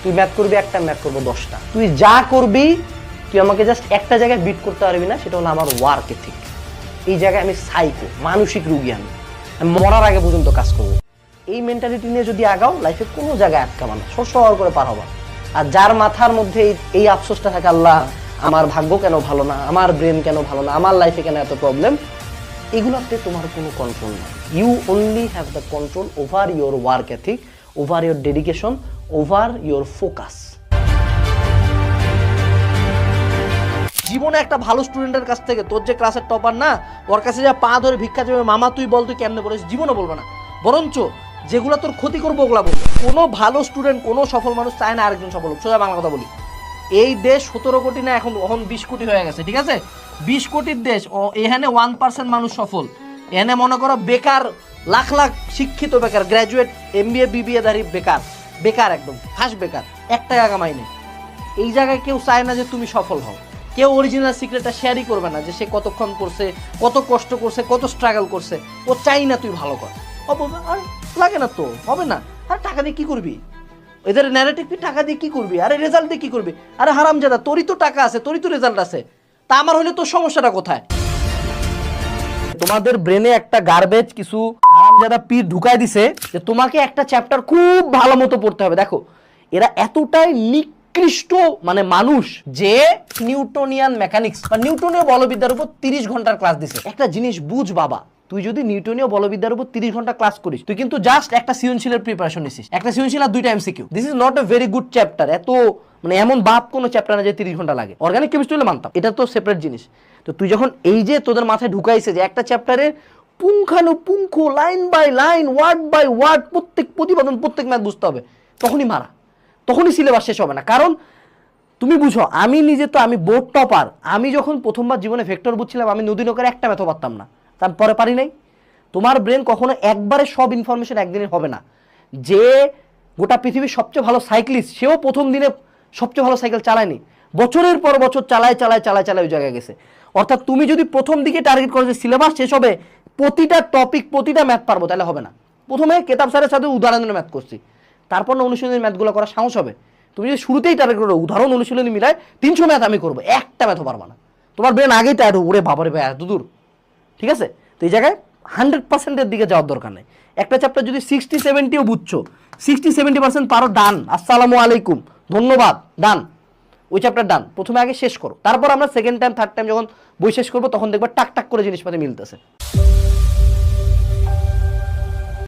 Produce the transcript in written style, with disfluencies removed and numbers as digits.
তুই ম্যাথ করবি একটা, ম্যাথ করবো 10টা। তুই যা করবি তুই আমাকে জাস্ট একটা জায়গায় বিট করতে পারবি না, সেটা হলো আমার ওয়ার্ক এথিক। এই জায়গায় আমি সাইকো, মানসিক রুগী। আমি মরার আগে পর্যন্ত কাজ করবো। এই মেন্টালিটি নিয়ে যদি আগাও, লাইফে কোনো জায়গায় আটকাবা না, সর করে পার হবা। আর যার মাথার মধ্যে এই আফসোসটা থাকে, আল্লাহ আমার ভাগ্য কেন ভালো না, আমার ব্রেন কেন ভালো না, আমার লাইফে কেন এত প্রবলেম, এগুলোতে তোমার কোনো কন্ট্রোল নেই। You only have the control over your work ethic, over your dedication, over your focus. জীবনে একটা ভালো স্টুডেন্টের কাছ থেকে, তোর যে ক্লাসের টপার না, ওর কাছে যা পা ধরে ভিক্ষা চাইবে, মামা তুই বল তুই কেমনে পড়েছিস, জীবনে বলবে না। বরঞ্চ যেগুলো তোর ক্ষতি করবো ওগুলা বলবে। কোনো ভালো স্টুডেন্ট, কোনো সফল মানুষ চায় না আরেকজন সফল হোক। সোজা বাংলা কথা বলি, এই দেশ 17 কোটি না, এখন 20 কোটি হয়ে গেছে, ঠিক আছে? 20 কোটির দেশ, এখানে 1% মানুষ সফল। এখানে মনে করো বেকার, লাখ লাখ শিক্ষিত বেকার, গ্র্যাজুয়েট MBA BBA ধারী বেকার, বেকার একদম ফাঁস বেকার, 1 টাকা কামাই নেই। এই জায়গায় কেউ চায় না যে তুমি সফল হও। কেউ অরিজিনাল সিক্রেটটা শেয়ারই করবে না, যে সে কতক্ষণ করছে, কত কষ্ট করছে, কত স্ট্রাগল করছে। ও চাই না তুই ভালো কর। আর লাগে না তো, হবে না। আর টাকা দিয়ে কি করবি? এদের ন্যারেটিভ, টাকা দিয়ে কি করবি? আরে রেজাল্ট দিয়ে কি করবি? আরে হারামজাদা, তোরই তো টাকা আছে, তোরই তো রেজাল্ট আছে, তা আমার হলে তোর সমস্যাটা কোথায়? তোমাদের ব্রেনে একটা গার্বেজ কিছু হারামজাদা পীর ঢুকায় দিছে যে তোমাকে একটা চ্যাপ্টার খুব ভালো মতো পড়তে হবে। দেখো, এরা এতটাই নিকৃষ্ট মানে মানুষ যে নিউটনিয়ান মেকানিক্স বা নিউটনীয় বলবিদ্যার উপর 30 ঘন্টার ক্লাস দিছে। একটা জিনিস বুঝ বাবা, তুই যদি নিউটনীয় বলবিদ্যার উপর 30 ঘন্টা ক্লাস করিস, তুই কিন্তু জাস্ট একটা সৃজনশীলের প্রিপারেশন নিছিস, একটা সৃজনশীল আর 2টা MCQ। This is not a very good chapter. এত মানে এমন বাপ কোনো চ্যাপ্টার না যে 30 ঘন্টা লাগে। অর্গানিক কেমিস্ট্রি হলে মানতাম, এটা তো সেপারেট জিনিস। তো তুই যখন এই যে তোদের মাথায় ঢুকাইছে যে একটা চ্যাপ্টারের পুঙ্খানুপুঙ্খ, line by line, word by word, প্রত্যেক প্রতিপাদন, প্রত্যেক ম্যাথ বুঝতে হবে, তখনই মারা, তখনই সিলেবাস শেষ হবে না। কারণ তুমি বুঝো, আমি নিজে তো আমি বোর্ড টপার। আমি যখন প্রথমবার জীবনে ভেক্টর বুঝছিলাম, আমি নদী নৌকার একটা ম্যাথও পারতাম না, তারপরে পারি নাই। তোমার ব্রেন কখনো একবারে সব ইনফরমেশন একদিনে হবে না। যে গোটা পৃথিবীর সবচেয়ে ভালো সাইক্লিস্ট, সেও প্রথম দিনে সবচেয়ে ভালো সাইকেল চালায়নি, বছরের পর বছর চালায় ওই জায়গায় গেছে। অর্থাৎ তুমি যদি প্রথম দিকে টার্গেট করো যে সিলেবাস শেষ হবে, প্রতিটা টপিক, প্রতিটা ম্যাথ পারবো, তাহলে হবে না। প্রথমে কেতাব স্যারের সাথে উদাহরণের ম্যাথ করছি, তারপর না অনুশীলনের ম্যাথগুলো করা সাহস হবে। তুমি যদি শুরুতেই টার্গেট করো উদাহরণ অনুশীলনী মিলায় 300 ম্যাথ আমি করবো, একটা ম্যাথও পারবা না। তোমার ব্রেন আগেই টায়ার্ড, ওরে বাবারে ভাই এত দূর, ঠিক আছে? তো এই জায়গায় 100%-এর দিকে যাওয়ার দরকার নেই। একটা চ্যাপ্টার যদি 60-70ও বুঝছো, 60-70% পারো, ডান, আসসালামু আলাইকুম, ধন্যবাদ, ডান, ওই চ্যাপ্টার ডান। প্রথমে আগে শেষ করো, তারপর আমরা সেকেন্ড টাইম থার্ড টাইম যখন বই শেষ করবো, তখন দেখবা টাক টাক করে জিনিসপাতি মিলতেছে।